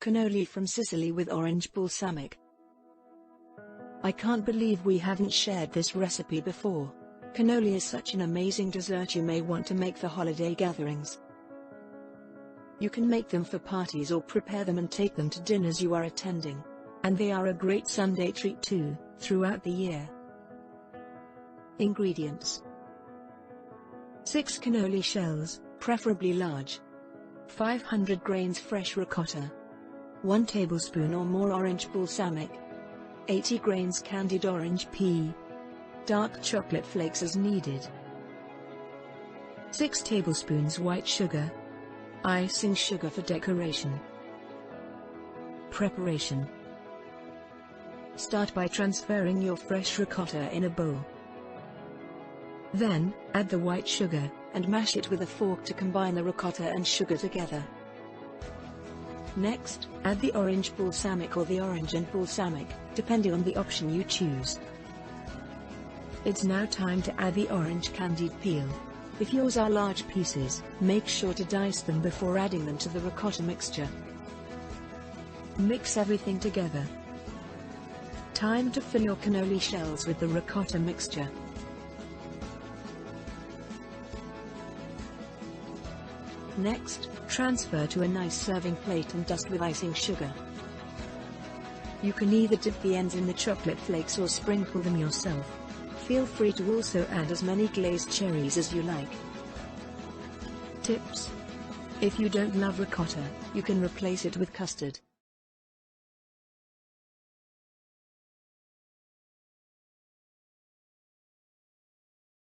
Cannoli from Sicily with orange balsamic. I can't believe we haven't shared this recipe before. Cannoli is such an amazing dessert you may want to make for holiday gatherings. You can make them for parties or prepare them and take them to dinners you are attending. And they are a great Sunday treat too, throughout the year. Ingredients: 6 cannoli shells, preferably large. 500 grains fresh ricotta. 1 tablespoon or more orange balsamic. 80 grains candied orange pea. Dark chocolate flakes as needed. 6 tablespoons white sugar. Icing sugar for decoration. Preparation: start by transferring your fresh ricotta in a bowl. Then, add the white sugar, and mash it with a fork to combine the ricotta and sugar together. Next, add the orange balsamic or the orange and balsamic, depending on the option you choose. It's now time to add the orange candied peel. If yours are large pieces, make sure to dice them before adding them to the ricotta mixture. Mix everything together. Time to fill your cannoli shells with the ricotta mixture. Next, transfer to a nice serving plate and dust with icing sugar. You can either dip the ends in the chocolate flakes or sprinkle them yourself. Feel free to also add as many glazed cherries as you like. Tips: if you don't love ricotta, you can replace it with custard.